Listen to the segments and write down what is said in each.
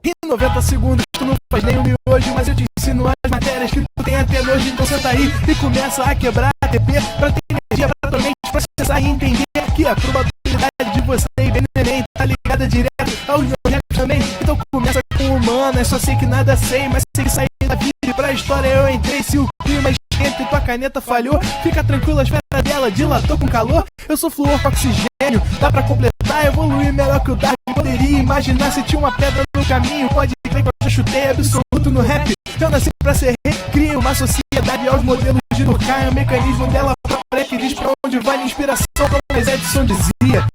Em 90 segundos tu não faz nem um miojo, mas eu te ensino as matérias que tu tem até hoje. Então senta aí e começa a quebrar ATP pra ter energia pra tua mente processar e entender que a probabilidade de você ir bem no Enem tá ligada direto aos meus raps também. Então começa com humano, é só sei que nada sei, mas sei que sair da vida e pra história eu entrei. Se o clima esquenta e tua caneta falhou, fica tranquilo, a esfera dela dilatou com calor. Eu sou flúor com oxigênio, dá pra completar, evoluir melhor que o Dark. Poderia imaginar se tinha uma pedra no caminho, pode crer que eu chutei absoluto no rap. Eu nasci pra ser rei, crio uma sociedade aos modelos de educar, é o mecanismo dela própria que diz pra onde vai a inspiração, como Thomas Edison dizia.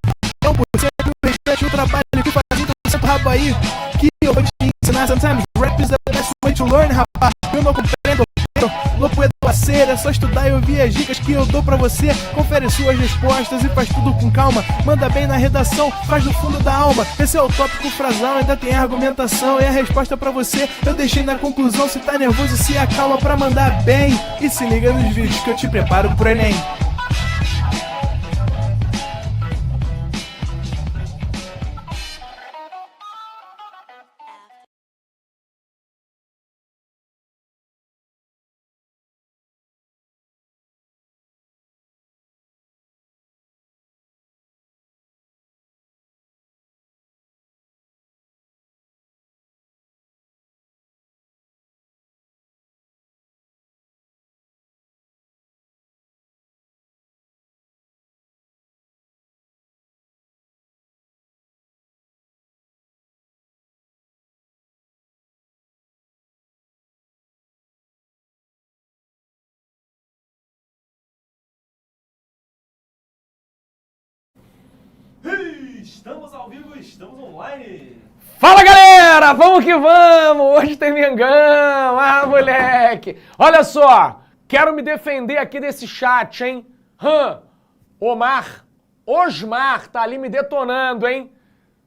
1% o restante o trabalho que faz, então senta o rabo aí, que eu vou te ensinar. Sometimes rap is the best way to learn, rapaz. Eu não compreendo, louco é parceiro, é só estudar e ouvir as dicas que eu dou pra você. Confere suas respostas e faz tudo com calma. Manda bem na redação, faz do fundo da alma. Esse é o tópico frasal, ainda tem argumentação. E a resposta pra você eu deixei na conclusão. Se tá nervoso, se acalma pra mandar bem. E se liga nos vídeos que eu te preparo pro Enem. Estamos ao vivo, estamos online. Fala, galera, vamos que vamos, hoje tem Mengão, moleque. Olha só, quero me defender aqui desse chat, hein. Osmar, tá ali me detonando, hein.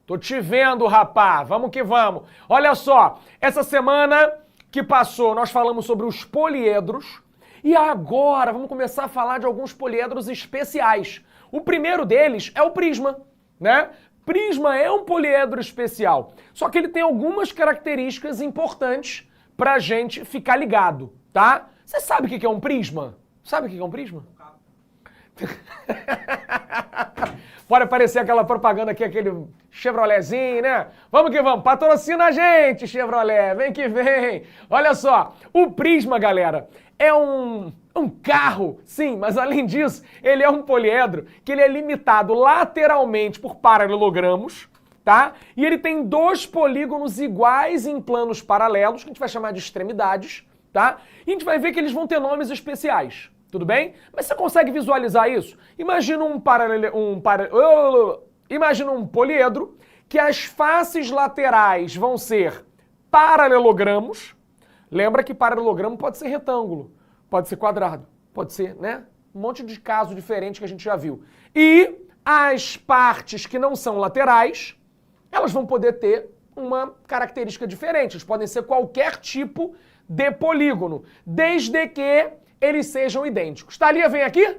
Tô te vendo, rapá, vamos que vamos. Olha só, essa semana que passou nós falamos sobre os poliedros e agora vamos começar a falar de alguns poliedros especiais. O primeiro deles é o prisma, né? Prisma é um poliedro especial, só que ele tem algumas características importantes pra gente ficar ligado, tá? Você sabe o que é um prisma? Sabe o que é um prisma? Pode aparecer aquela propaganda aqui, aquele Chevroletzinho, né? Vamos que vamos, patrocina a gente, Chevrolet, vem que vem. Olha só, o prisma, galera, é um carro, sim, mas além disso, ele é um poliedro que ele é limitado lateralmente por paralelogramos, tá? E ele tem dois polígonos iguais em planos paralelos, que a gente vai chamar de extremidades, tá? E a gente vai ver que eles vão ter nomes especiais, tudo bem? Mas você consegue visualizar isso? Imagina imagina um poliedro que as faces laterais vão ser paralelogramos. Lembra que paralelogramo pode ser retângulo, pode ser quadrado, pode ser, né? Um monte de caso diferente que a gente já viu. E as partes que não são laterais, elas vão poder ter uma característica diferente. Eles podem ser qualquer tipo de polígono, desde que eles sejam idênticos. Thalia, vem aqui?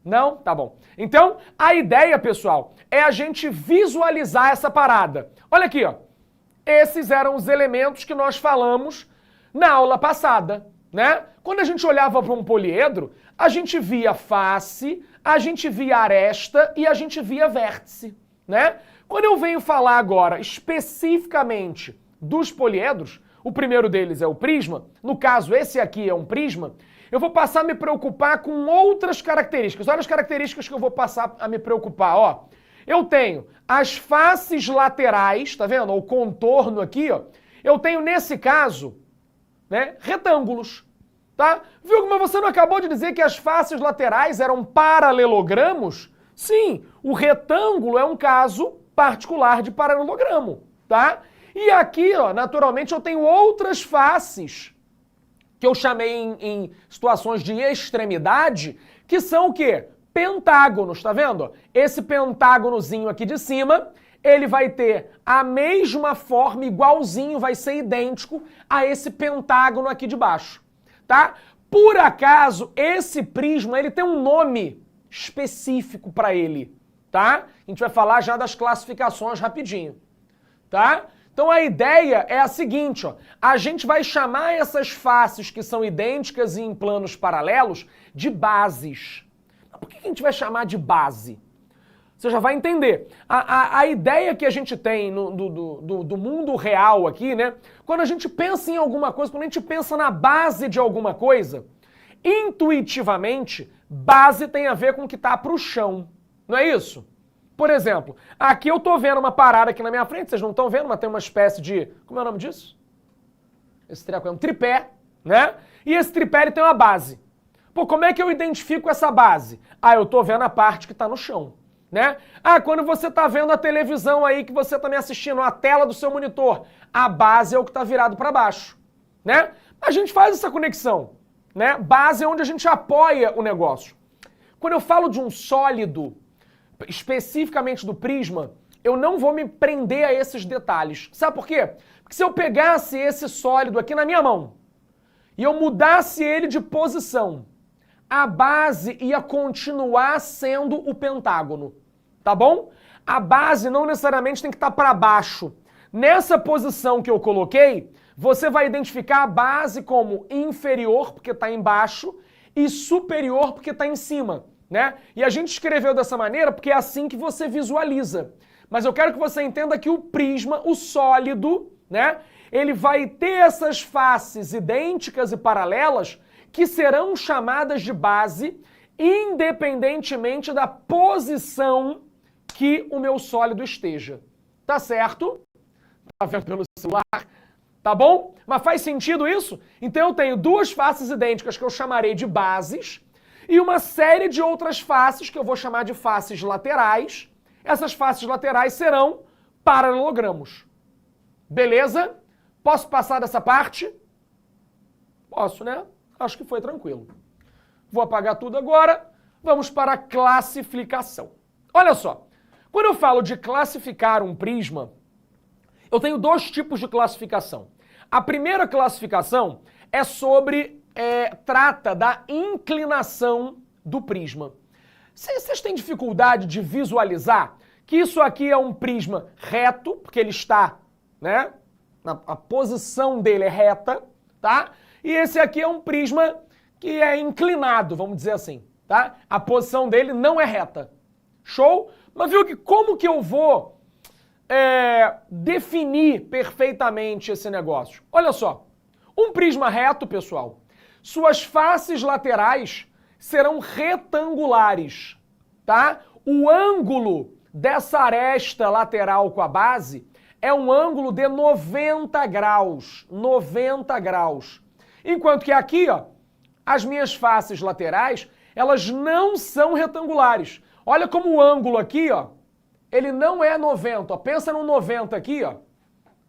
Não? Tá bom. Então, a ideia, pessoal, é a gente visualizar essa parada. Olha aqui, ó. Esses eram os elementos que nós falamos na aula passada, né? Quando a gente olhava para um poliedro, a gente via face, a gente via aresta e a gente via vértice, né? Quando eu venho falar agora especificamente dos poliedros, o primeiro deles é o prisma, no caso esse aqui é um prisma, eu vou passar a me preocupar com outras características. Olha as características que eu vou passar a me preocupar, ó. Eu tenho as faces laterais, tá vendo? O contorno aqui, ó. Eu tenho nesse caso, né, retângulos, tá? Viu como você não acabou de dizer que as faces laterais eram paralelogramos? Sim, o retângulo é um caso particular de paralelogramo, tá? E aqui, ó, naturalmente eu tenho outras faces que eu chamei em situações de extremidade, que são o quê? Pentágonos, tá vendo? Esse pentágonozinho aqui de cima, ele vai ter a mesma forma, igualzinho, vai ser idêntico a esse pentágono aqui de baixo, tá? Por acaso, esse prisma ele tem um nome específico para ele, tá? A gente vai falar já das classificações rapidinho, tá? Então a ideia é a seguinte, ó, a gente vai chamar essas faces que são idênticas e em planos paralelos de bases. Mas por que a gente vai chamar de base? Você já vai entender. A ideia que a gente tem do mundo real aqui, né? Quando a gente pensa em alguma coisa, quando a gente pensa na base de alguma coisa, intuitivamente, base tem a ver com o que está para o chão. Não é isso? Por exemplo, aqui eu tô vendo uma parada aqui na minha frente, vocês não estão vendo, mas tem uma espécie de... Como é o nome disso? Esse treco é um tripé, né? E esse tripé ele tem uma base. Pô, como é que eu identifico essa base? Ah, eu tô vendo a parte que está no chão. Né? Ah, quando você está vendo a televisão aí, que você está me assistindo, a tela do seu monitor, a base é o que está virado para baixo, né? A gente faz essa conexão, né? Base é onde a gente apoia o negócio. Quando eu falo de um sólido, especificamente do prisma, eu não vou me prender a esses detalhes. Sabe por quê? Porque se eu pegasse esse sólido aqui na minha mão e eu mudasse ele de posição, a base ia continuar sendo o pentágono, tá bom? A base não necessariamente tem que estar para baixo. Nessa posição que eu coloquei, você vai identificar a base como inferior, porque está embaixo, e superior, porque está em cima, né? E a gente escreveu dessa maneira porque é assim que você visualiza. Mas eu quero que você entenda que o prisma, o sólido, né? Ele vai ter essas faces idênticas e paralelas que serão chamadas de base, independentemente da posição que o meu sólido esteja. Tá certo? Tá vendo pelo celular? Tá bom? Mas faz sentido isso? Então eu tenho duas faces idênticas que eu chamarei de bases e uma série de outras faces que eu vou chamar de faces laterais. Essas faces laterais serão paralelogramos. Beleza? Posso passar dessa parte? Posso, né? Acho que foi tranquilo. Vou apagar tudo agora. Vamos para a classificação. Olha só. Quando eu falo de classificar um prisma, eu tenho dois tipos de classificação. A primeira classificação é trata da inclinação do prisma. Vocês têm dificuldade de visualizar que isso aqui é um prisma reto, porque ele está, né? A posição dele é reta, tá? E esse aqui é um prisma que é inclinado, vamos dizer assim, tá? A posição dele não é reta. Show? Mas viu que como que eu vou definir perfeitamente esse negócio? Olha só, um prisma reto, pessoal, suas faces laterais serão retangulares, tá? O ângulo dessa aresta lateral com a base é um ângulo de 90 graus. 90 graus. Enquanto que aqui, ó, as minhas faces laterais, elas não são retangulares. Olha como o ângulo aqui, ó, ele não é 90. Ó, pensa no 90 aqui, ó.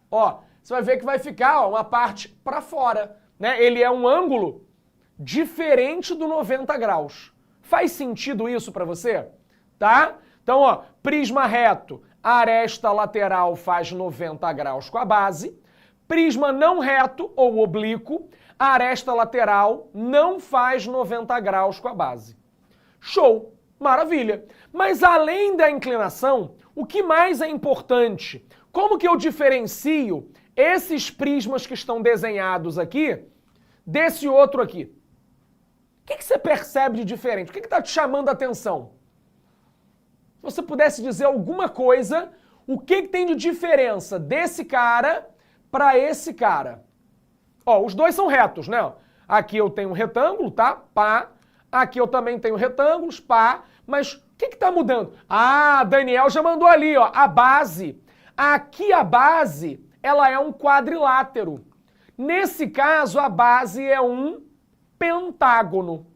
Ó, você vai ver que vai ficar, ó, uma parte para fora, né? Ele é um ângulo diferente do 90 graus. Faz sentido isso para você? Tá? Então, ó, prisma reto, a aresta lateral faz 90 graus com a base. Prisma não reto ou oblíquo, a aresta lateral não faz 90 graus com a base. Show! Maravilha! Mas além da inclinação, o que mais é importante? Como que eu diferencio esses prismas que estão desenhados aqui desse outro aqui? O que você percebe de diferente? O que está te chamando a atenção? Se você pudesse dizer alguma coisa, o que tem de diferença desse cara para esse cara? Ó, os dois são retos, né? Aqui eu tenho um retângulo, tá? Pá. Aqui eu também tenho retângulos, pá. Mas o que está mudando? Ah, Daniel já mandou ali, ó, a base. Aqui a base, ela é um quadrilátero. Nesse caso, a base é um pentágono.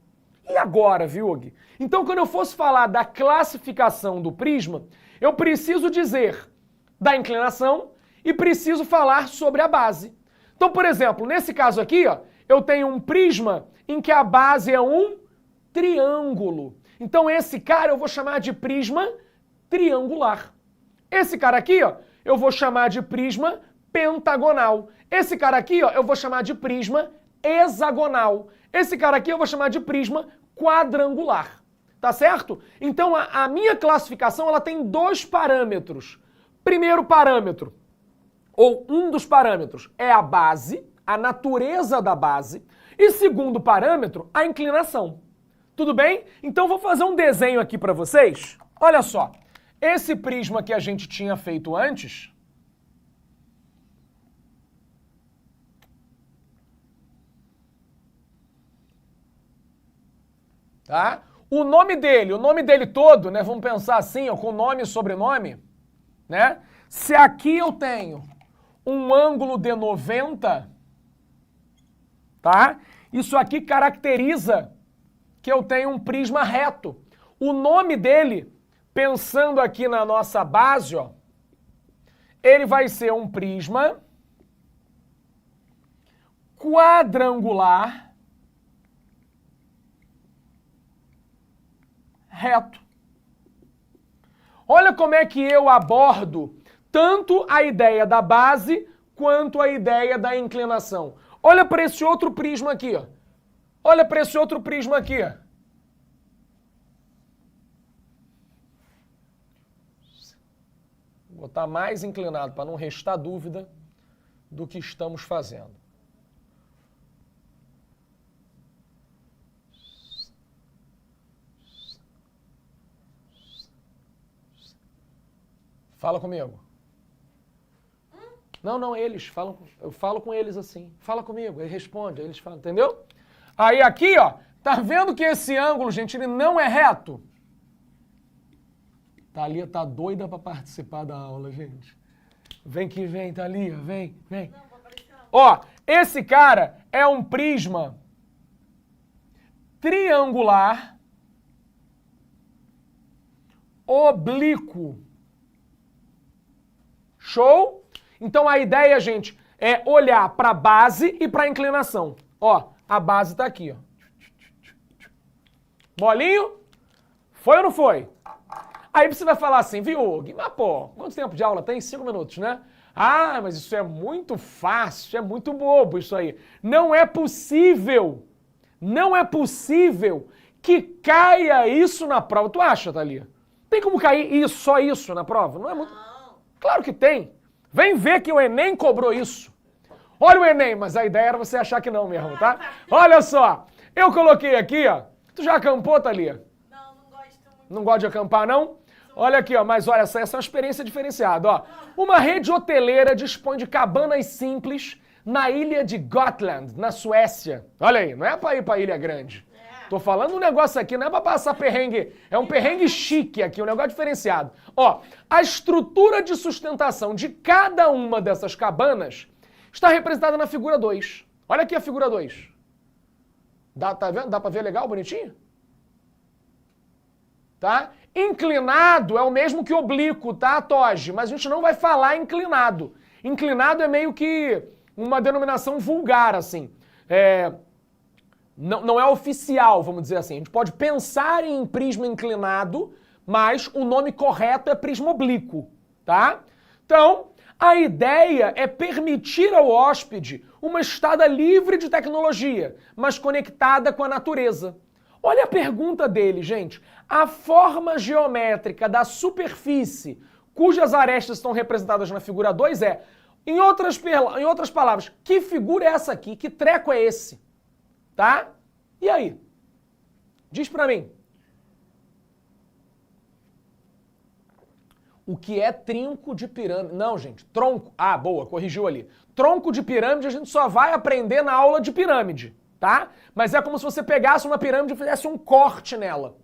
E agora, Viug? Então, quando eu fosse falar da classificação do prisma, eu preciso dizer da inclinação e preciso falar sobre a base. Então, por exemplo, nesse caso aqui, ó, eu tenho um prisma em que a base é um triângulo. Então, esse cara eu vou chamar de prisma triangular. Esse cara aqui, ó, eu vou chamar de prisma pentagonal. Esse cara aqui, ó, eu vou chamar de prisma hexagonal. Esse cara aqui eu vou chamar de prisma quadrangular. Tá certo? Então a minha classificação ela tem dois parâmetros. Primeiro parâmetro, ou um dos parâmetros, é a base, a natureza da base. E segundo parâmetro, a inclinação. Tudo bem? Então vou fazer um desenho aqui para vocês. Olha só, esse prisma que a gente tinha feito antes, tá? O nome dele todo, né? Vamos pensar assim, ó, com nome e sobrenome, né? Se aqui eu tenho um ângulo de 90, tá? Isso aqui caracteriza que eu tenho um prisma reto. O nome dele, pensando aqui na nossa base, ó, ele vai ser um prisma quadrangular reto. Olha como é que eu abordo tanto a ideia da base quanto a ideia da inclinação. Olha para esse outro prisma aqui, ó. Olha para esse outro prisma aqui, ó. Vou botar mais inclinado para não restar dúvida do que estamos fazendo. Fala comigo. Não, eles falam, eu falo com eles assim. Fala comigo, ele responde, eles falam, entendeu? Aí aqui, ó, tá vendo que esse ângulo, gente, ele não é reto? Thalia tá doida pra participar da aula, gente. Vem que vem, Thalia, vem. Não, vou aparecer não. Ó, esse cara é um prisma triangular oblíquo. Show? Então a ideia, gente, é olhar para a base e para a inclinação. Ó, a base está aqui, ó. Molinho? Foi ou não foi? Aí você vai falar assim, viu, Gui, mas pô, quanto tempo de aula tem? 5 minutos, né? Ah, mas isso é muito fácil, é muito bobo isso aí. Não é possível que caia isso na prova. Tu acha, Thalia? Tem como cair isso, só isso na prova? Não é muito... Claro que tem. Vem ver que o Enem cobrou isso. Olha o Enem, mas a ideia era você achar que não mesmo, tá? Olha só, eu coloquei aqui, ó. Tu já acampou, Thalia? Não gosto muito. Não gosta de acampar, não? Olha aqui, ó, mas olha, essa é uma experiência diferenciada, ó. Uma rede hoteleira dispõe de cabanas simples na ilha de Gotland, na Suécia. Olha aí, não é pra ir pra Ilha Grande. Tô falando um negócio aqui, não é pra passar perrengue, é um perrengue chique aqui, um negócio diferenciado. Ó, a estrutura de sustentação de cada uma dessas cabanas está representada na figura 2. Olha aqui a figura 2. Tá vendo? Dá pra ver legal, bonitinho? Tá? Inclinado é o mesmo que oblíquo, tá, Toge? Mas a gente não vai falar inclinado. Inclinado é meio que uma denominação vulgar, assim. Não é oficial, vamos dizer assim. A gente pode pensar em prisma inclinado, mas o nome correto é prisma oblíquo, tá? Então, a ideia é permitir ao hóspede uma estada livre de tecnologia, mas conectada com a natureza. Olha a pergunta dele, gente. A forma geométrica da superfície cujas arestas estão representadas na figura 2 é, em outras palavras, que figura é essa aqui? Que treco é esse? Tá? E aí? Diz pra mim. O que é trinco de pirâmide? Não, gente, tronco. Ah, boa, corrigiu ali. Tronco de pirâmide a gente só vai aprender na aula de pirâmide, tá? Mas é como se você pegasse uma pirâmide e fizesse um corte nela.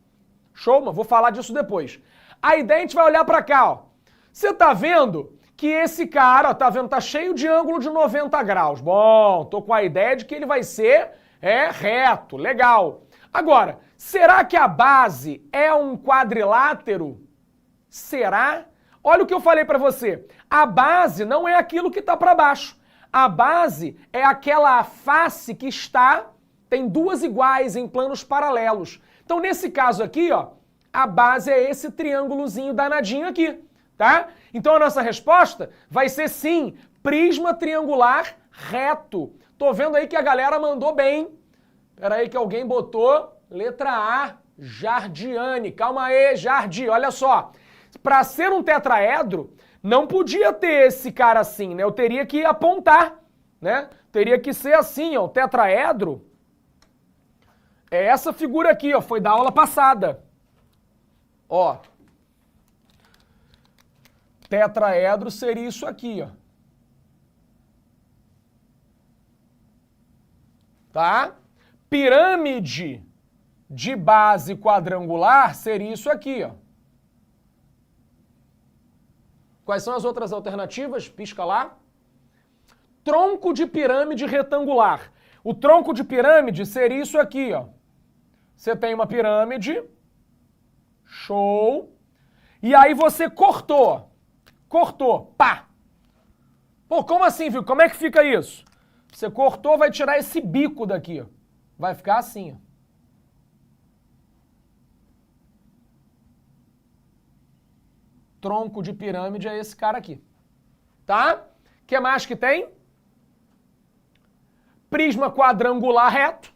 Show, mas vou falar disso depois. A ideia a gente vai olhar pra cá, ó. Você tá vendo que esse cara, ó, tá vendo, tá cheio de ângulo de 90 graus. Bom, tô com a ideia de que ele vai ser reto, legal. Agora, será que a base é um quadrilátero? Será? Olha o que eu falei pra você. A base não é aquilo que tá pra baixo. A base é aquela face que tem duas iguais em planos paralelos. Então, nesse caso aqui, ó, a base é esse triângulozinho danadinho aqui, tá? Então, a nossa resposta vai ser sim, prisma triangular reto. Tô vendo aí que a galera mandou bem. Espera aí que alguém botou letra A, Jardiane. Calma aí, Jardi, olha só. Para ser um tetraedro, não podia ter esse cara assim, né? Eu teria que apontar, né? Teria que ser assim, ó, o tetraedro. É essa figura aqui, ó, foi da aula passada. Ó. Tetraedro seria isso aqui, ó. Tá? Pirâmide de base quadrangular seria isso aqui, ó. Quais são as outras alternativas? Pisca lá. Tronco de pirâmide retangular. O tronco de pirâmide seria isso aqui, ó. Você tem uma pirâmide. Show. E aí você cortou. Cortou. Pá. Pô, como assim, viu? Como é que fica isso? Você cortou, vai tirar esse bico daqui, ó. Vai ficar assim, ó. Tronco de pirâmide é esse cara aqui. Tá? O que mais que tem? Prisma quadrangular reto.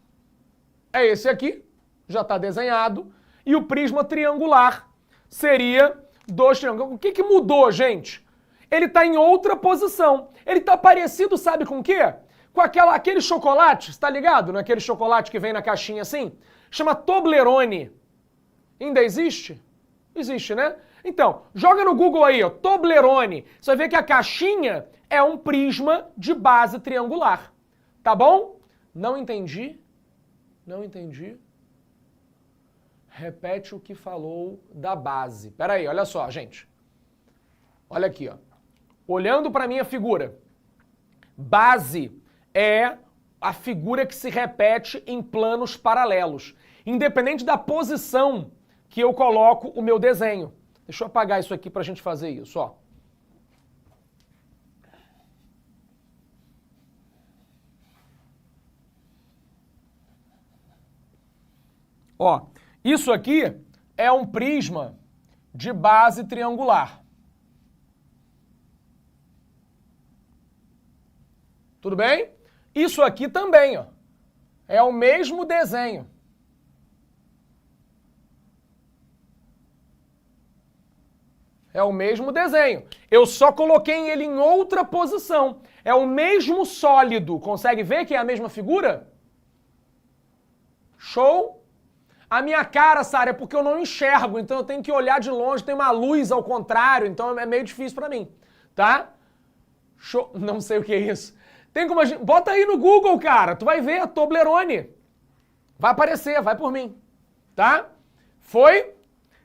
É esse aqui. Já está desenhado. E o prisma triangular seria dois triângulos. O que que mudou, gente? Ele está em outra posição. Ele está parecido, sabe com o quê? Com aquele chocolate, está ligado? Naquele chocolate que vem na caixinha assim? Chama Toblerone. Ainda existe? Existe, né? Então, joga no Google aí, ó, Toblerone. Você vai ver que a caixinha é um prisma de base triangular. Tá bom? Não entendi. Não entendi. Repete o que falou da base. Pera aí, olha só, gente. Olha aqui, ó. Olhando para minha figura. Base é a figura que se repete em planos paralelos, independente da posição que eu coloco o meu desenho. Deixa eu apagar isso aqui para a gente fazer isso, ó. Ó, isso aqui é um prisma de base triangular. Tudo bem? Isso aqui também, ó. É o mesmo desenho. É o mesmo desenho. Eu só coloquei ele em outra posição. É o mesmo sólido. Consegue ver que é a mesma figura? Show? A minha cara, Sara, é porque eu não enxergo, então eu tenho que olhar de longe, tem uma luz ao contrário, então é meio difícil pra mim, tá? Show? Não sei o que é isso. Tem como a gente... Bota aí no Google, cara, tu vai ver, Toblerone. Vai aparecer, vai por mim, tá? Foi?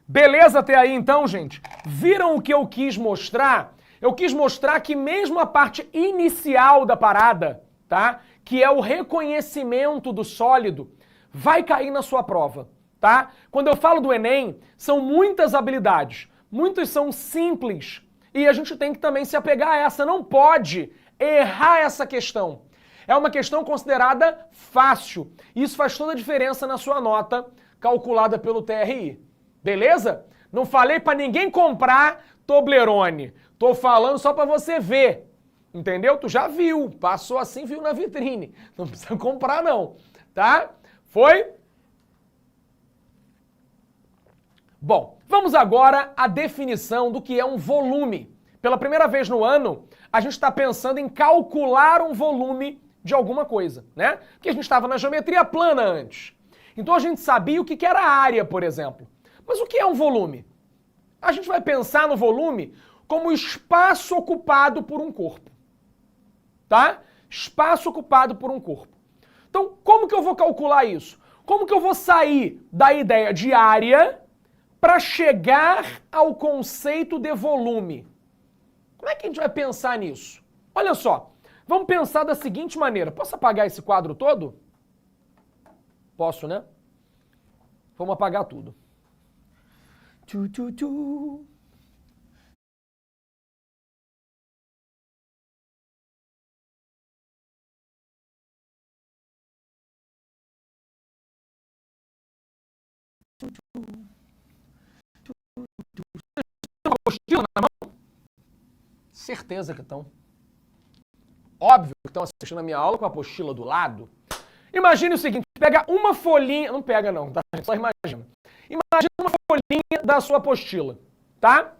Beleza até aí então, gente? Viram o que eu quis mostrar? Eu quis mostrar que mesmo a parte inicial da parada, tá? Que é o reconhecimento do sólido, vai cair na sua prova, tá? Quando eu falo do Enem, são muitas habilidades, muitas são simples, e a gente tem que também se apegar a essa, não pode errar essa questão. É uma questão considerada fácil, e isso faz toda a diferença na sua nota calculada pelo TRI. Beleza? Não falei pra ninguém comprar Toblerone, tô falando só pra você ver, entendeu? Tu já viu, passou assim, viu na vitrine, não precisa comprar não, tá? Foi? Bom, vamos agora à definição do que é um volume. Pela primeira vez no ano, a gente está pensando em calcular um volume de alguma coisa, né? Porque a gente estava na geometria plana antes. Então a gente sabia o que era área, por exemplo. Mas o que é um volume? A gente vai pensar no volume como espaço ocupado por um corpo. Tá? Espaço ocupado por um corpo. Então, como que eu vou calcular isso? Como que eu vou sair da ideia de área para chegar ao conceito de volume? Como é que a gente vai pensar nisso? Olha só, vamos pensar da seguinte maneira. Posso apagar esse quadro todo? Posso, né? Vamos apagar tudo. Tchu, tchu, tchu. Apostila na mão? Certeza que estão. óbvio que estão assistindo a minha aula com a apostila do lado. Imagine o seguinte, pega uma folhinha, não pega não, tá? Só imagina. Imagina uma folhinha da sua apostila, tá?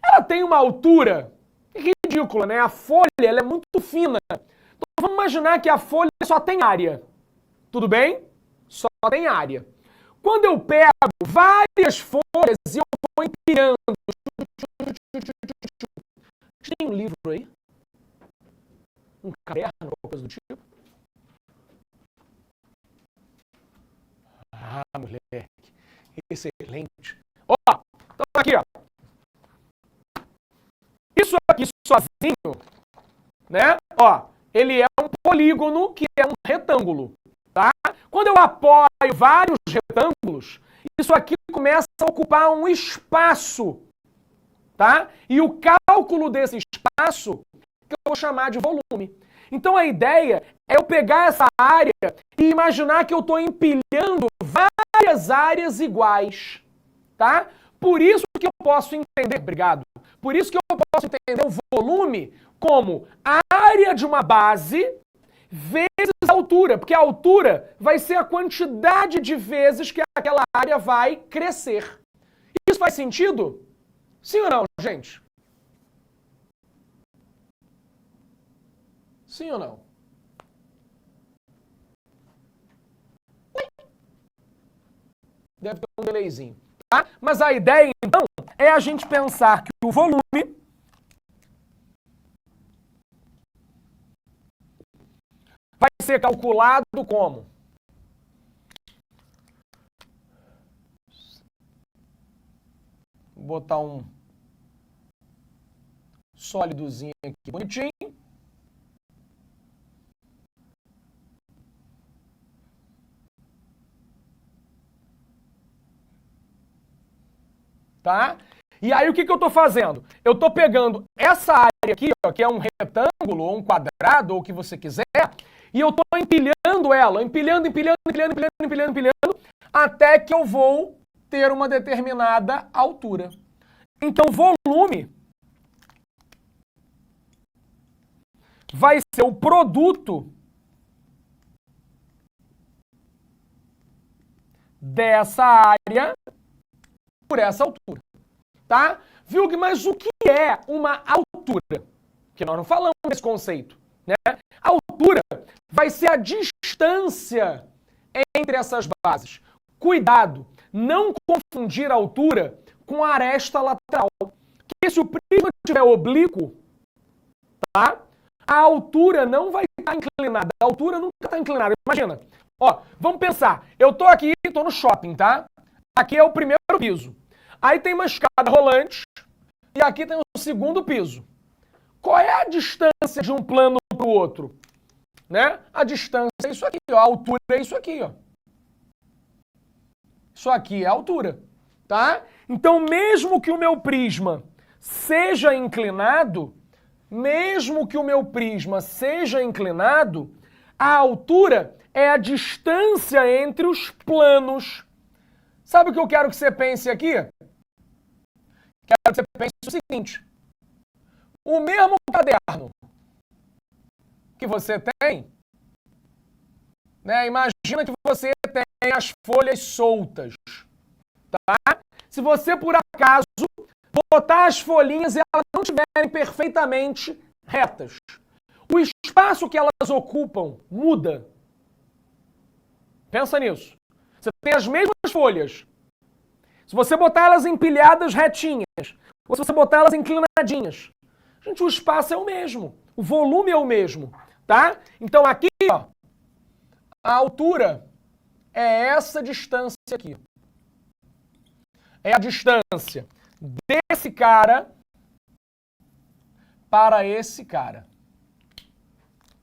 Ela tem uma altura ridícula, né? A folha, ela é muito fina. Então vamos imaginar que a folha só tem área. Tudo bem? Só tem área. Quando eu pego várias folhas e eu vou empilhando. Tem um livro aí? Um caderno, alguma coisa do tipo? Ah, moleque. Excelente. Ó, então aqui, ó. Isso aqui sozinho, né? Ó, ele é um polígono que é um retângulo, tá? Quando eu apoio vários retângulos, isso aqui começa a ocupar um espaço, tá? E o cálculo desse espaço que eu vou chamar de volume. Então a ideia é eu pegar essa área e imaginar que eu estou empilhando várias áreas iguais, tá? Por isso que eu posso entender, obrigado, por isso que eu posso entender o volume como a área de uma base vezes a altura, porque a altura vai ser a quantidade de vezes que aquela área vai crescer. Isso faz sentido? Sim ou não, gente? Sim ou não? Deve ter um delayzinho. Tá? Mas a ideia, então, é a gente pensar que o volume vai ser calculado como? Vou botar um sólidozinho aqui, bonitinho. Tá? E aí o que eu estou fazendo? Eu estou pegando essa área aqui, ó, que é um retângulo, ou um quadrado, ou o que você quiser, e eu estou empilhando ela, empilhando, até que eu vou ter uma determinada altura. Então, volume vai ser o produto dessa área por essa altura, tá? Viu? Mas o que é uma altura? Que nós não falamos desse conceito, né? A altura vai ser a distância entre essas bases. Cuidado, não confundir a altura com a aresta lateral. Porque se o prisma estiver oblíquo, tá? A altura não vai estar inclinada. A altura nunca está inclinada. Imagina, ó, vamos pensar. Eu tô aqui, tô no shopping, tá? Aqui é o primeiro piso. Aí tem uma escada rolante e aqui tem o segundo piso. Qual é a distância de um plano para o outro? Né? A distância é isso aqui, ó. A altura é isso aqui, ó. Isso aqui é a altura, tá? Então, mesmo que o meu prisma seja inclinado, a altura é a distância entre os planos. Sabe o que eu quero que você pense aqui? Quero que você pense o seguinte. O mesmo caderno que você tem, né? Imagina que você tem as folhas soltas, tá? Se você, por acaso, botar as folhinhas e elas não estiverem perfeitamente retas, o espaço que elas ocupam muda. Pensa nisso. Você tem as mesmas folhas. Se você botar elas empilhadas retinhas, ou se você botar elas inclinadinhas, gente, o espaço é o mesmo. O volume é o mesmo, tá? Então aqui, ó, a altura é essa distância aqui. É a distância desse cara para esse cara.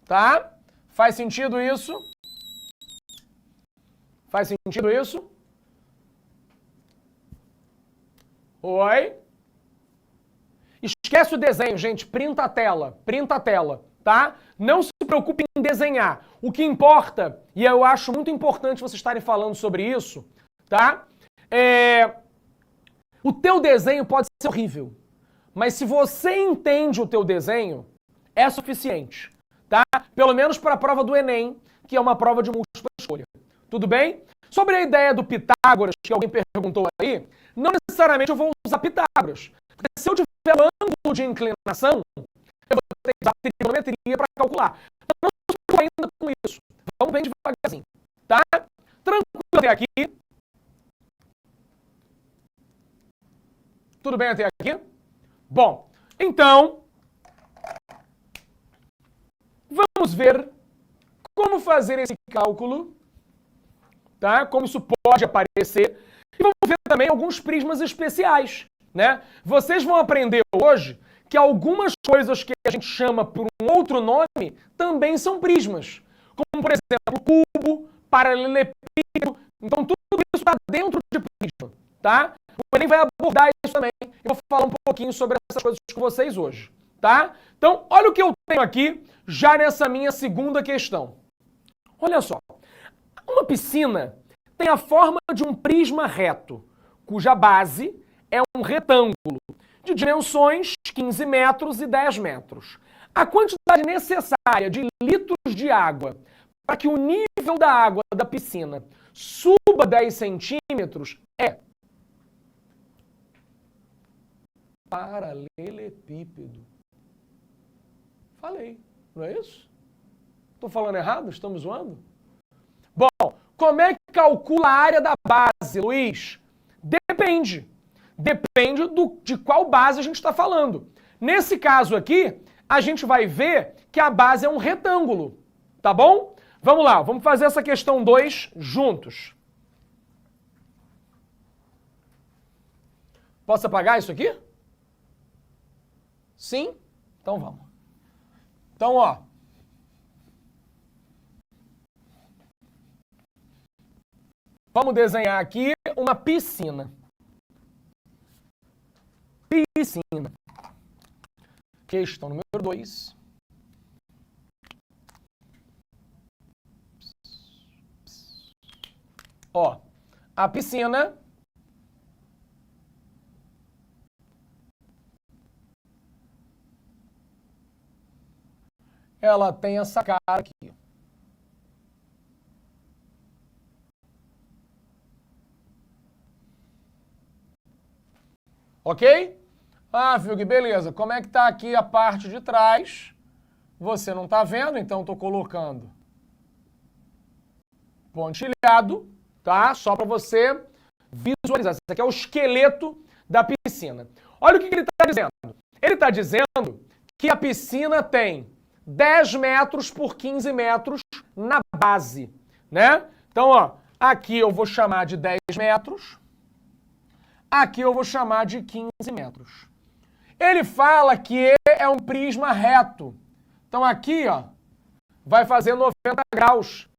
Tá? Faz sentido isso? Faz sentido isso? Oi? Esquece o desenho, gente. Printa a tela, tá? Não se preocupe em desenhar. O que importa, e eu acho muito importante vocês estarem falando sobre isso, tá? O teu desenho pode ser horrível, mas se você entende o teu desenho, é suficiente, tá? Pelo menos para a prova do Enem, que é uma prova de múltipla escolha. Tudo bem? Sobre a ideia do Pitágoras, que alguém perguntou aí, não necessariamente eu vou usar Pitágoras. Porque se eu tiver um ângulo de inclinação, eu vou ter que usar trigonometria para calcular. Então não se preocupe ainda com isso. Vamos bem devagarzinho, tá? Tranquilo até aqui. Tudo bem até aqui? Bom, então, vamos ver como fazer esse cálculo, tá? Como isso pode aparecer. E vamos ver também alguns prismas especiais, né? Vocês vão aprender hoje que algumas coisas que a gente chama por um outro nome também são prismas. Como, por exemplo, cubo, paralelepípedo. Então, tudo isso está dentro de prisma, tá? O Enem vai abordar isso também. Eu vou falar um pouquinho sobre essas coisas com vocês hoje, tá? Então, olha o que eu tenho aqui já nessa minha segunda questão. Olha só. Uma piscina tem a forma de um prisma reto, cuja base é um retângulo de dimensões 15 metros e 10 metros. A quantidade necessária de litros de água para que o nível da água da piscina suba 10 centímetros é paralelepípedo. Falei, não é isso? Estou falando errado? Estamos zoando? Bom, como é que calcula a área da base, Luiz? Depende. Depende de qual base a gente está falando. Nesse caso aqui, a gente vai ver que a base é um retângulo, tá bom? Vamos lá, vamos fazer essa questão 2 juntos. Posso apagar isso aqui? Sim? Então vamos. Então, ó. Vamos desenhar aqui uma piscina. Piscina. Questão número 2. Ó, a piscina ela tem essa cara aqui. Ok? Ah, Fiuk, beleza. Como é que tá aqui a parte de trás? Você não tá vendo, então estou colocando pontilhado, tá? Só para você visualizar. Esse aqui é o esqueleto da piscina. Olha o que ele está dizendo. Ele está dizendo que a piscina tem 10 metros por 15 metros na base, né? Então, ó, aqui eu vou chamar de 10 metros, aqui eu vou chamar de 15 metros. Ele fala que é um prisma reto. Então, aqui, ó, vai fazer 90 graus.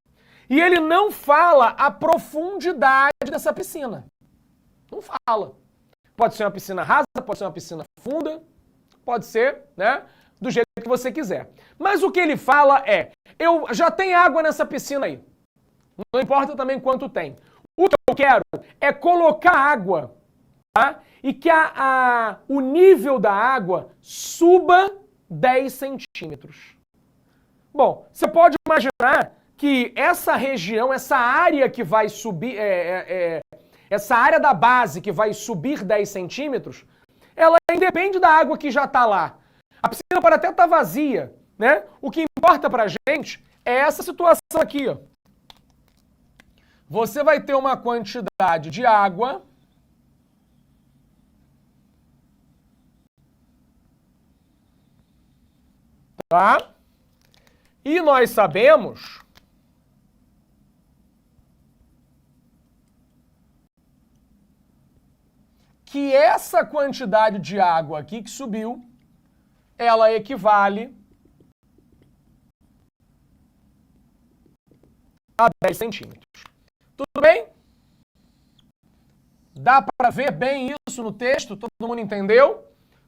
E ele não fala a profundidade dessa piscina. Não fala. Pode ser uma piscina rasa, pode ser uma piscina funda, pode ser, né, do jeito que você quiser. Mas o que ele fala é, eu já tenho água nessa piscina aí. Não importa também quanto tem. O que eu quero é colocar água, tá? E que o nível da água suba 10 centímetros. Bom, você pode imaginar que essa região, essa área que vai subir, essa área da base que vai subir 10 centímetros, ela independe da água que já está lá. A piscina pode até estar vazia, né? O que importa pra gente é essa situação aqui, ó. Você vai ter uma quantidade de água tá? E nós sabemos que essa quantidade de água aqui que subiu, ela equivale a 10 centímetros. Tudo bem? Dá para ver bem isso no texto? Todo mundo entendeu?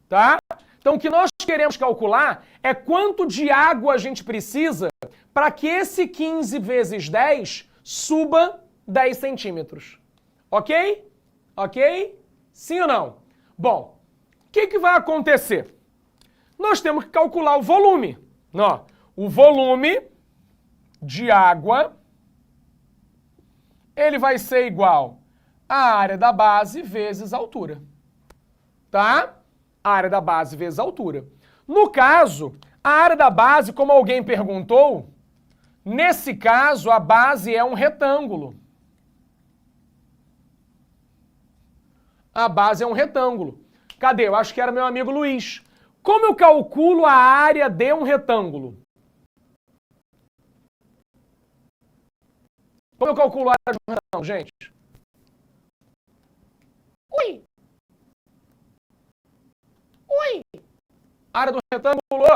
Tá? Então, o que nós queremos calcular é quanto de água a gente precisa para que esse 15 vezes 10 suba 10 centímetros. Ok? Ok? Sim ou não? Bom, o que vai acontecer? Nós temos que calcular o volume. Ó, o volume de água, ele vai ser igual à área da base vezes a altura. Tá? A área da base vezes a altura. No caso, a área da base, como alguém perguntou, nesse caso, a base é um retângulo. A base é um retângulo. Cadê? Eu acho que era meu amigo Luiz. Como eu calculo a área de um retângulo? Como eu calculo a área de um retângulo, gente? Ui! Ui! Área do retângulo,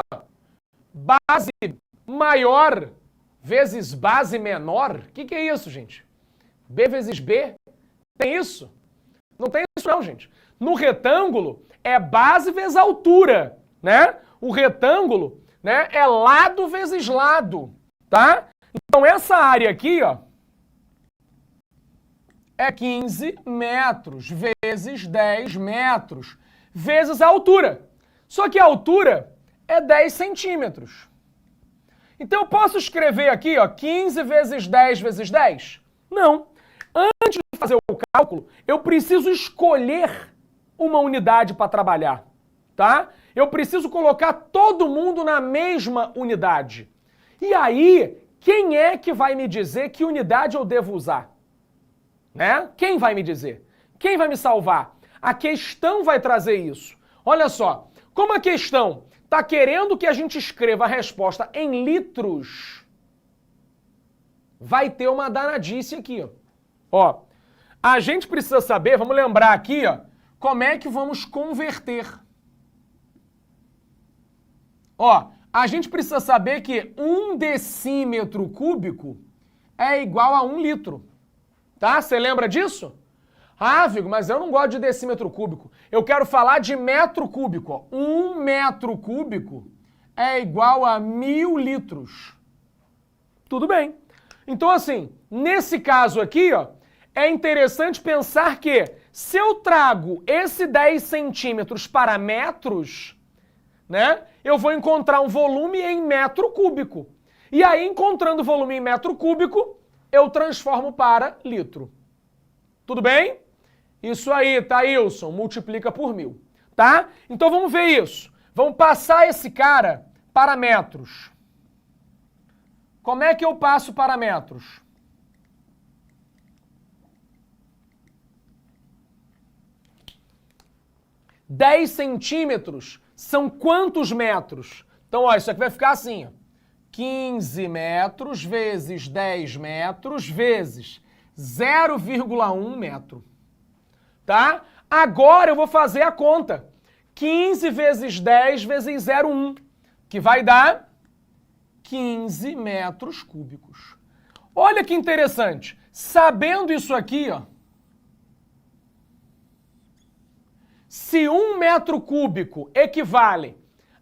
base maior vezes base menor. O que é isso, gente? B vezes B? Tem isso? Não tem isso não, gente. No retângulo é base vezes altura, né? O retângulo, né, é lado vezes lado, tá? Então essa área aqui, ó, é 15 metros vezes 10 metros vezes a altura. Só que a altura é 10 centímetros. Então eu posso escrever aqui, ó, 15 vezes 10 vezes 10? Não. Antes de fazer o cálculo, eu preciso escolher uma unidade para trabalhar, tá? Eu preciso colocar todo mundo na mesma unidade. E aí, quem é que vai me dizer que unidade eu devo usar? Né? Quem vai me dizer? Quem vai me salvar? A questão vai trazer isso. Olha só, como a questão está querendo que a gente escreva a resposta em litros, vai ter uma danadice aqui, ó. Ó, a gente precisa saber, vamos lembrar aqui, ó, como é que vamos converter. Ó, a gente precisa saber que 1 decímetro cúbico é igual a 1 litro. Tá? Você lembra disso? Ah, Vigo, mas eu não gosto de decímetro cúbico. Eu quero falar de metro cúbico. Ó. 1 metro cúbico é igual a 1000 litros. Tudo bem. Então, assim, nesse caso aqui, ó, é interessante pensar que se eu trago esse 10 centímetros para metros, né, eu vou encontrar um volume em metro cúbico. E aí, encontrando volume em metro cúbico, eu transformo para litro. Tudo bem? Isso aí, Thailson, multiplica por 1000, tá? Então vamos ver isso. Vamos passar esse cara para metros. Como é que eu passo para metros? (10 centímetros são quantos metros? Então, ó, isso aqui vai ficar assim, ó. 15 metros vezes 10 metros vezes 0,1 metro. Tá? Agora eu vou fazer a conta. 15 vezes 10 vezes 0,1, que vai dar 15 metros cúbicos. Olha que interessante. Sabendo isso aqui, ó, se 1 metro cúbico equivale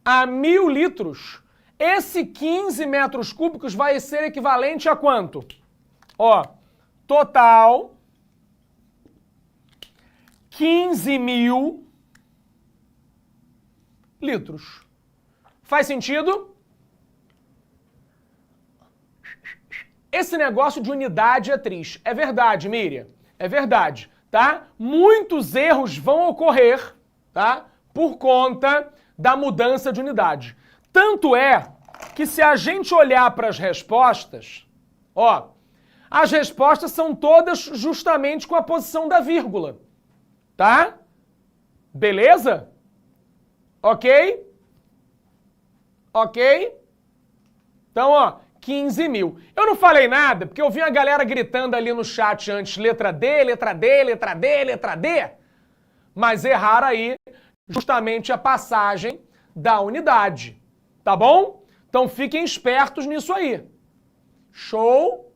a 1000 litros, esse 15 metros cúbicos vai ser equivalente a quanto? Ó, total 15.000 litros. Faz sentido? Esse negócio de unidade é triste. É verdade, Miriam. É verdade, tá? Muitos erros vão ocorrer, tá? Por conta da mudança de unidade. Tanto é que se a gente olhar para as respostas, ó, as respostas são todas justamente com a posição da vírgula, tá? Beleza? Ok? Ok? Então, ó, 15.000. Eu não falei nada, porque eu vi a galera gritando ali no chat antes, letra D, letra D, letra D, letra D. Mas erraram aí justamente a passagem da unidade. Tá bom? Então fiquem espertos nisso aí. Show?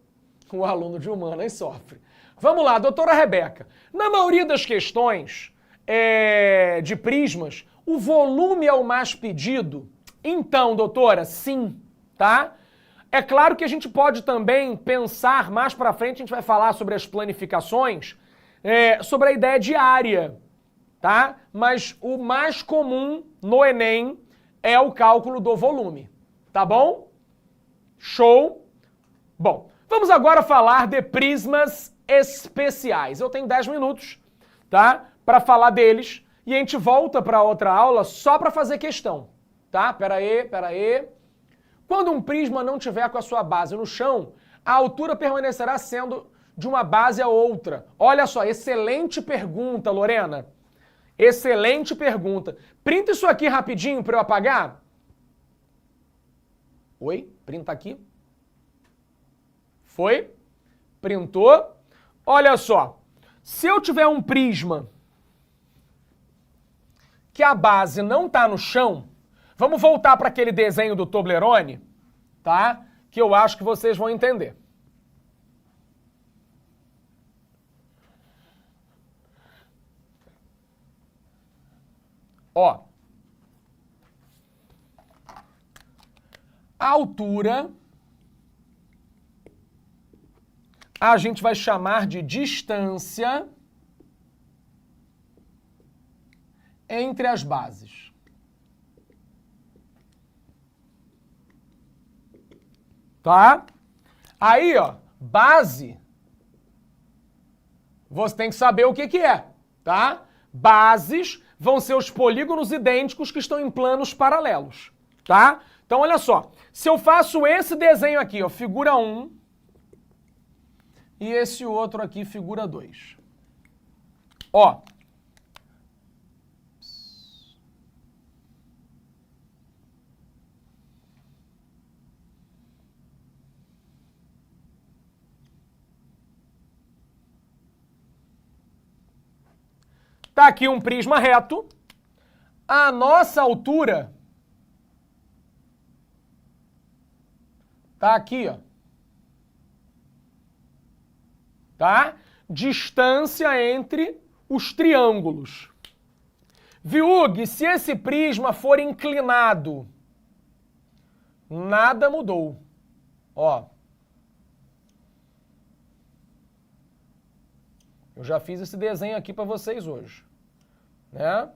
O aluno de humanas sofre. Vamos lá, doutora Rebeca. Na maioria das questões de prismas, o volume é o mais pedido? Então, doutora, sim, tá? É claro que a gente pode também pensar, mais pra frente a gente vai falar sobre as planificações, sobre a ideia de área, tá? Mas o mais comum no Enem é o cálculo do volume, tá bom? Show? Bom, vamos agora falar de prismas especiais. Eu tenho 10 minutos, tá? Para falar deles e a gente volta para outra aula só para fazer questão, tá? Pera aí. Quando um prisma não tiver com a sua base no chão, a altura permanecerá sendo de uma base a outra. Olha só, excelente pergunta, Lorena. Excelente pergunta. Printa isso aqui rapidinho para eu apagar. Oi? Printa aqui. Foi? Printou? Olha só. Se eu tiver um prisma que a base não está no chão, vamos voltar para aquele desenho do Toblerone, tá? Que eu acho que vocês vão entender. Ó. A altura a gente vai chamar de distância entre as bases. Tá? Aí, ó, base, você tem que saber o que é, tá? Bases vão ser os polígonos idênticos que estão em planos paralelos, tá? Então, olha só, se eu faço esse desenho aqui, ó, figura 1, e esse outro aqui, figura 2. Ó. Tá aqui um prisma reto. A nossa altura tá aqui, ó. Tá? Distância entre os triângulos. Viu, se esse prisma for inclinado, nada mudou. Ó. Eu já fiz esse desenho aqui para vocês hoje, né?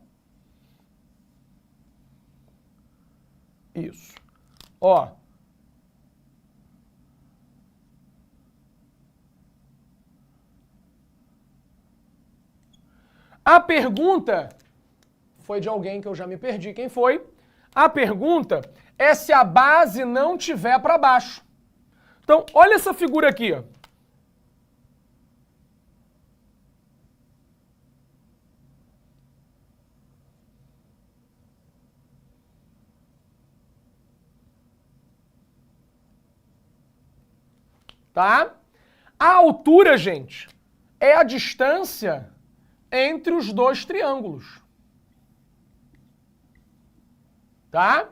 Isso. Ó. A pergunta foi de alguém que eu já me perdi quem foi. A pergunta é se a base não tiver para baixo. Então, olha essa figura aqui, ó. Tá? A altura, gente, é a distância entre os dois triângulos. Tá?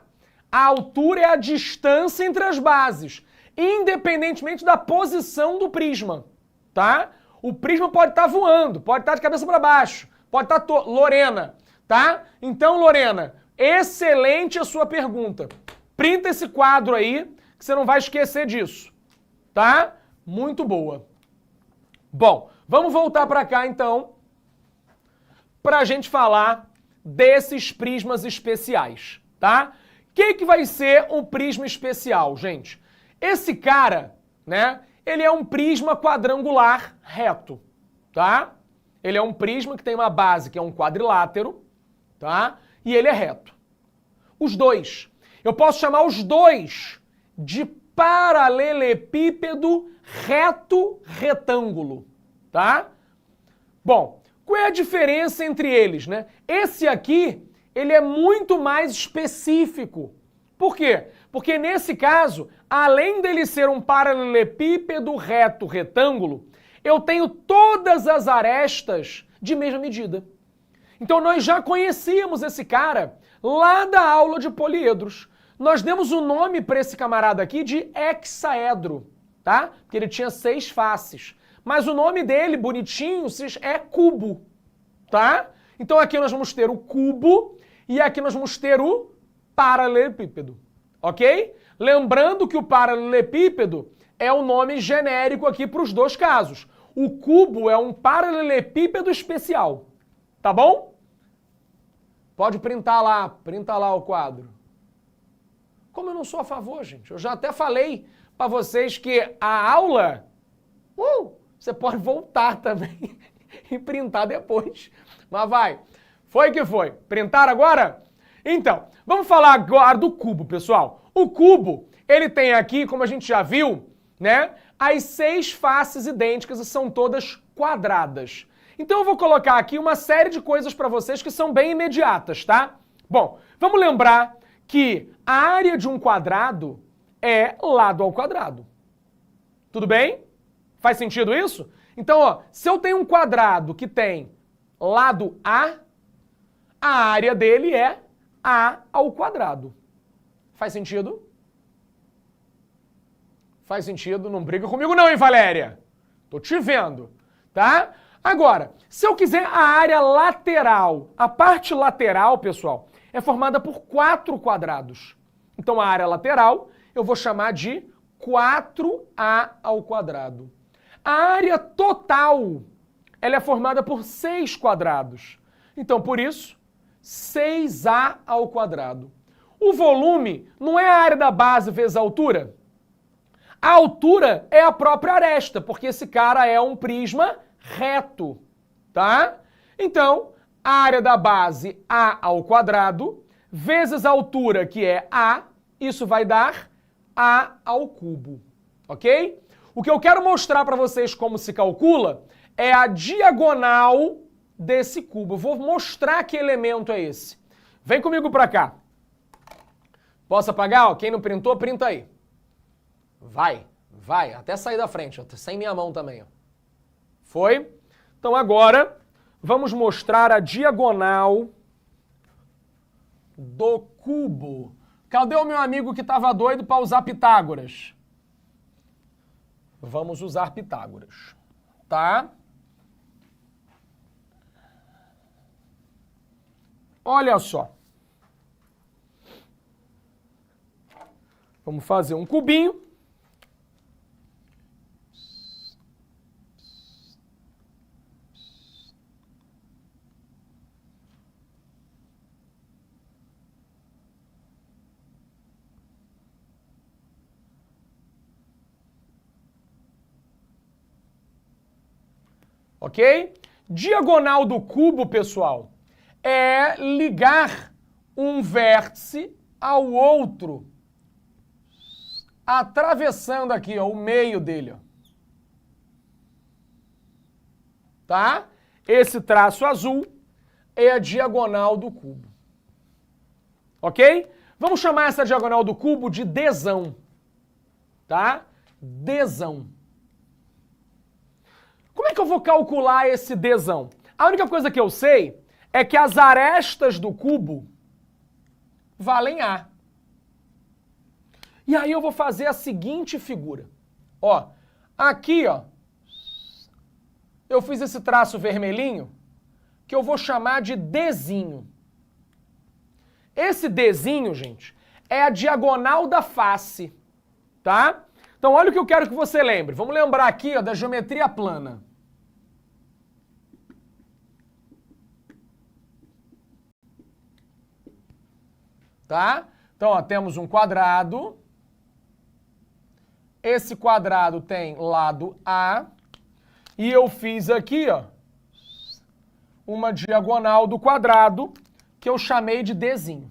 A altura é a distância entre as bases, independentemente da posição do prisma. Tá? O prisma pode estar voando, pode estar de cabeça para baixo, pode estar... Lorena, tá? Então, Lorena, excelente a sua pergunta. Printa esse quadro aí, que você não vai esquecer disso. Tá? Muito boa. Bom, vamos voltar para cá, então, para a gente falar desses prismas especiais, tá? O que vai ser um prisma especial, gente? Esse cara, né, ele é um prisma quadrangular reto, tá? Ele é um prisma que tem uma base que é um quadrilátero, tá? E ele é reto. Os dois. Eu posso chamar os dois de paralelepípedo reto retângulo, tá? Bom, qual é a diferença entre eles, né? Esse aqui, ele é muito mais específico. Por quê? Porque nesse caso, além dele ser um paralelepípedo reto retângulo, eu tenho todas as arestas de mesma medida. Então nós já conhecíamos esse cara lá da aula de poliedros. Nós demos o nome para esse camarada aqui de hexaedro, tá? Porque ele tinha 6 faces. Mas o nome dele, bonitinho, é cubo, tá? Então aqui nós vamos ter o cubo e aqui nós vamos ter o paralelepípedo, ok? Lembrando que o paralelepípedo é o nome genérico aqui para os dois casos. O cubo é um paralelepípedo especial, tá bom? Pode printar lá o quadro. Como eu não sou a favor, gente, eu já até falei para vocês que a aula, você pode voltar também e printar depois. Mas vai. Foi que foi. Printar agora? Então, vamos falar agora do cubo, pessoal. O cubo, ele tem aqui, como a gente já viu, né, as 6 faces idênticas e são todas quadradas. Então eu vou colocar aqui uma série de coisas para vocês que são bem imediatas, tá? Bom, vamos lembrar que a área de um quadrado é lado ao quadrado. Tudo bem? Faz sentido isso? Então, ó, se eu tenho um quadrado que tem lado A área dele é A ao quadrado. Faz sentido? Faz sentido? Não briga comigo não, hein, Valéria? Tô te vendo, tá? Agora, se eu quiser a área lateral, a parte lateral, pessoal, é formada por 4 quadrados. Então, a área lateral eu vou chamar de 4A ao quadrado. A área total, ela é formada por 6 quadrados. Então, por isso, 6A ao quadrado. O volume não é a área da base vezes a altura? A altura é a própria aresta, porque esse cara é um prisma reto, tá? Então, a área da base A ao quadrado, vezes a altura, que é A, isso vai dar A ao cubo, ok? O que eu quero mostrar para vocês como se calcula é a diagonal desse cubo. Eu vou mostrar que elemento é esse. Vem comigo para cá. Posso apagar? Ó, quem não printou, printa aí. Vai, vai, até sair da frente, ó, sem minha mão também, ó. Foi? Então agora vamos mostrar a diagonal do cubo. Cadê o meu amigo que estava doido para usar Pitágoras? Vamos usar Pitágoras, tá? Olha só. Vamos fazer um cubinho. Ok? Diagonal do cubo, pessoal, é ligar um vértice ao outro, atravessando aqui, ó, o meio dele, ó. Tá? Esse traço azul é a diagonal do cubo. Ok? Vamos chamar essa diagonal do cubo de Dzão. Tá? Dzão. Como é que eu vou calcular esse Dzão? A única coisa que eu sei é que as arestas do cubo valem A. E aí eu vou fazer a seguinte figura. Ó, aqui, ó, eu fiz esse traço vermelhinho que eu vou chamar de Dzinho. Esse Dzinho, gente, é a diagonal da face, tá? Então olha o que eu quero que você lembre. Vamos lembrar aqui, ó, da geometria plana. Tá? Então, ó, temos um quadrado. Esse quadrado tem lado A. E eu fiz aqui, ó, uma diagonal do quadrado que eu chamei de Dzinho.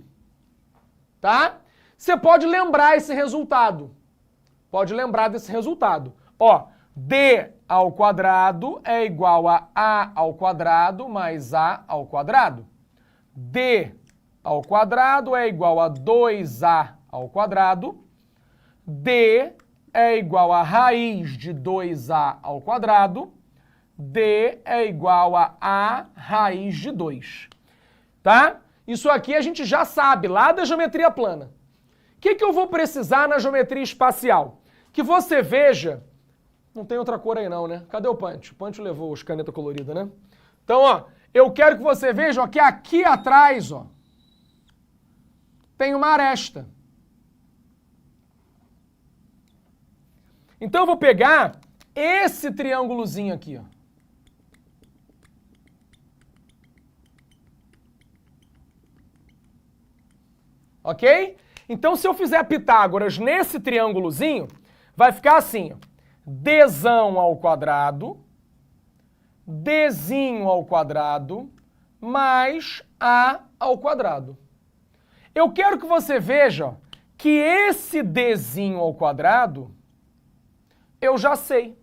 Tá? Você pode lembrar esse resultado. Pode lembrar desse resultado. Ó, D ao quadrado é igual a ao quadrado mais A ao quadrado. D ao quadrado é igual a 2A ao quadrado. D é igual a raiz de 2A ao quadrado. D é igual a raiz de 2. Tá? Isso aqui a gente já sabe, lá da geometria plana. O que eu vou precisar na geometria espacial? Que você veja... Não tem outra cor aí não, né? Cadê o Punch? O Punch levou os canetas coloridas, né? Então, ó, eu quero que você veja ó, que aqui atrás, ó, tem uma aresta. Então eu vou pegar esse triângulozinho aqui, ó. Ok? Então se eu fizer Pitágoras nesse triângulozinho, Vai ficar assim, ó. Dzão ao quadrado, Dzinho ao quadrado, mais A ao quadrado. Eu quero que você veja que esse Dzinho ao quadrado eu já sei.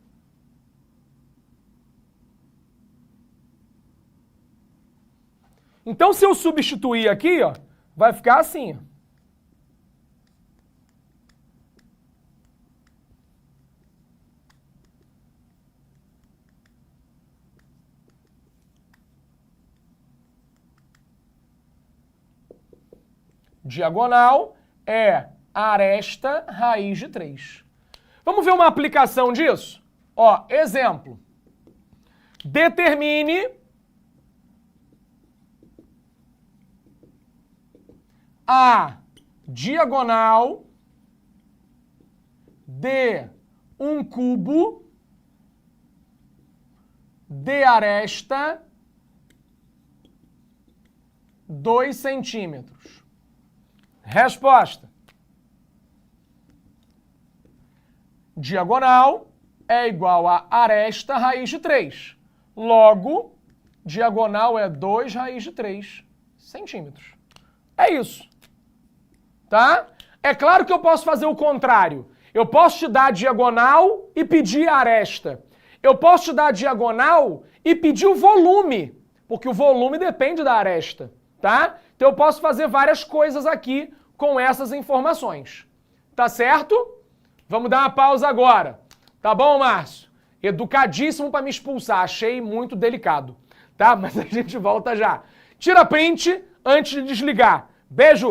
Então, se eu substituir aqui, ó, vai ficar assim, ó. Diagonal é aresta raiz de 3. Vamos ver uma aplicação disso? Ó, exemplo. Determine a diagonal de um cubo de aresta 2 centímetros. Resposta. Diagonal é igual a aresta raiz de 3. Logo, diagonal é 2 raiz de 3 centímetros. É isso. Tá? É claro que eu posso fazer o contrário. Eu posso te dar a diagonal e pedir a aresta. Eu posso te dar a diagonal e pedir o volume, porque o volume depende da aresta. Tá? Então eu posso fazer várias coisas aqui com essas informações. Tá certo? Vamos dar uma pausa agora. Tá bom, Márcio? Educadíssimo para me expulsar. Achei muito delicado. Tá? Mas a gente volta já. Tira print antes de desligar. Beijo!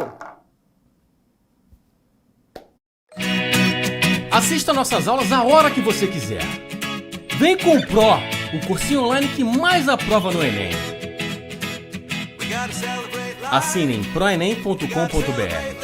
Assista nossas aulas a hora que você quiser. Vem com o Pro, o cursinho online que mais aprova no Enem. Assine em proenem.com.br.